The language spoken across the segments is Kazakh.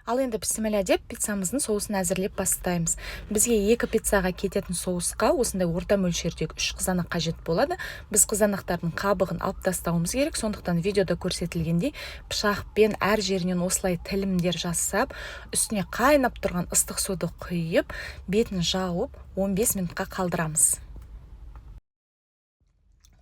Ал енді бісміллә деп пиццамыздың соусын әзірлеп бастаймыз. Бізге 2 пиццаға кететін соусқа осындай орта мөлшердегі 3 қызанақ қажет болады. Біз қызанақтардың қабығын алып тастауымыз керек. Сондықтан видеода көрсетілгендей пышақпен әр жерінен осылай тілімдер жасап, үстіне қайнап тұрған ыстық суды құйып, бетін жауып 15 минутқа қалдырамыз.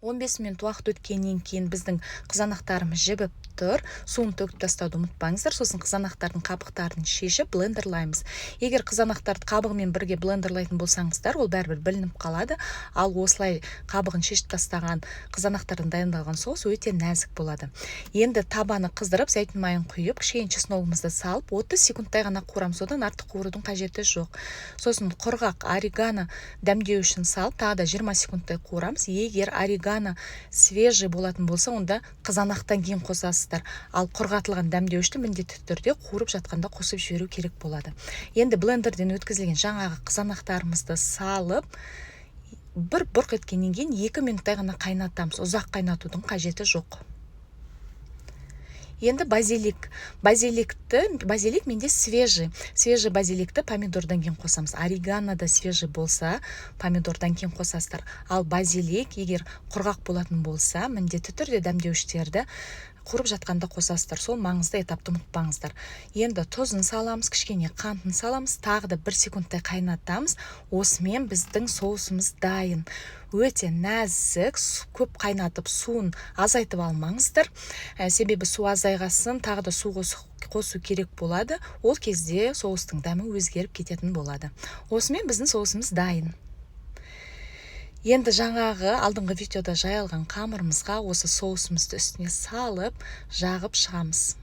15 минут уақыт өткеннен кейін біздің қызанақтарымыз жібіп тұр. Суын төгіп тастауды ұмытпаңыздар. Сосын қызанақтардың қабықтарын шешіп блендерлаймыз. Егер қызанақтарды қабығымен бірге блендерлайтын болсаңыздар, ол бәрібір білініп қалады. Ал осылай қабығын шешіп тастаған қызанақтардан дайындалған соус өте нәзік болады. Енді табаны қыздырып, зәйтүн майын құйып, кішкене чесногымызды салып, 30 секундтай ғана қуырамыз. Одан артық қуырудың қажеті жоқ. Сосын құрғақ орегано дәмдеу үшін салып, тағы да 20 секундтай қуырамыз. Егер орегано свежий болатын болса, онда қызанақтан кейін қосасыздар. Ал құрғатылған дәмдеуішті міндетті түрде қуырып жатқанда қосып жіберу керек болады. Енді блендерден өткізілген жаңағы қызанақтарымызды салып, бір бұрқ еткеннен кейін 2 минуттай ғана қайнатамыз. Ұзақ қайнатудың қажеті жоқ. Енді базилик менде свежий базиликті помидордан кейін қосамыз. Орегано да свежий болса, помидордан кейін қосасыздар. Ал базилик егер құрғақ болатын болса, міндетті түрде дәмдеуіштерді қуырып жатқанда қосасыздар. Сол маңызды этапты ұмытпаңыздар. Енді тұзын саламыз, кішкене қантын саламыз, тағы да 1 секундтай қайнатамыз. Осымен біздің соусымыз дайын. Өте нәзік, көп қайнатып, суын азайтып алмаңыздар. Себебі су азайғасын тағы да су қосу керек болады. Ол кезде соустың дәмі өзгеріп кететін болады. Осымен біздің соусымыз дайын. Енді жаңағы алдыңғы видеода жайылған қамырымызға осы соусымызды үстіне салып, жағып шығамыз.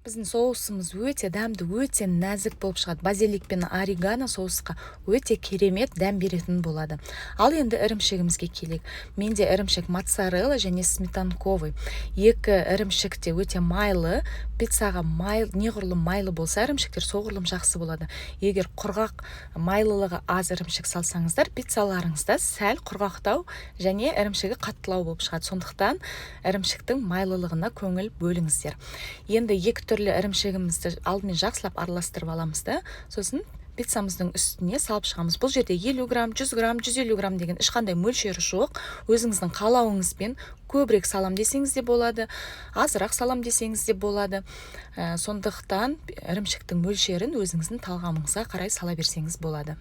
Біздің соусымыз өте дәмді, өте нәзік болып шығады. Базилик пен орегано соусқа өте керемет дәм беретін болады. Ал енді ірімшігімізге келейік. Менде ірімшік моцарелла және сметанковый. Екі ірімшік те өте майлы. Пиццаға неғұрлым майлы болса, ірімшіктер соғұрлым жақсы болады. Егер құрғақ майлылығы аз ірімшік салсаңыздар, пиццаларыңызда сәл құрғақтау және ірімшігі қаттылау болып шығады. Сондықтан ірімшіктің майлылығына көңіл бөліңіздер. Енді екі түрлі ірімшігімізді алдымен жақсылап араластырып аламыз да, сосын пиццамыздың үстіне салып шығамыз. Бұл жерде 50 грамм, 100 грамм, 150 грамм деген ешқандай мөлшері жоқ. Өзіңіздің қалауыңызбен көбірек салам десеңіз де болады, азырақ салам десеңіз де болады. Сондықтан ірімшіктің мөлшерін өзіңіздің талғамыңызға қарай сала берсеңіз болады.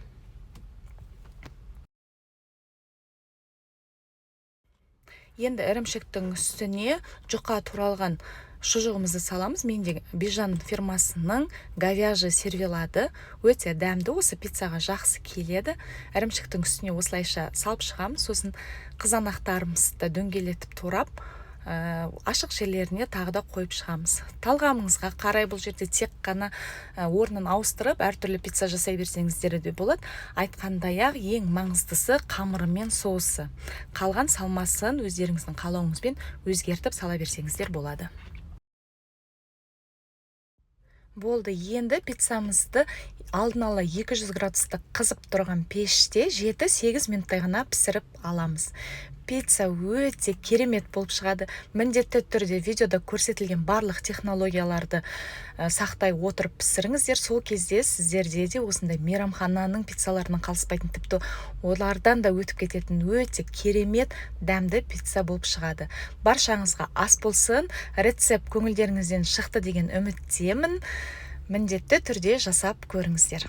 Енді ірімшіктің үстіне жұқа туралған шұжығымызды саламыз. Менде Бижан фирмасының говяжий сервелады. Өте дәмді, осы пиццаға жақсы келеді. Ірімшіктің үстіне осылайша салып шығамыз. Сосын қызанақтарымызды дөңгелетіп турап, ашық жерлеріне тағы да қойып шығамыз. Талғамыңызға қарай бұл жерде тек қана орнын ауыстырып, әртүрлі пицца жасай берсеңіздер де болады. Айтқандай-ақ ең маңыздысы қамыры мен соусы. Қалған салмасын өздеріңіздің қалауыңызбен өзгертіп сала берсеңіздер болады. Болды, енді пиццамызды алдын ала 200 градуста қызып тұрған пеште 7-8 минуттай ғана пісіріп аламыз. Пицца өте керемет болып шығады. Міндетті түрде видеода көрсетілген барлық технологияларды сақтай отырып пісіріңіздер. Сол кезде сіздерде де осындай мейрамхананың пиццаларынан қалыспайтын, тіпті олардан да өтіп кететін өте керемет дәмді пицца болып шығады. Баршаңызға ас болсын, рецепт көңілдеріңізден шықты деген үміттемін. Міндетті түрде жасап көріңіздер.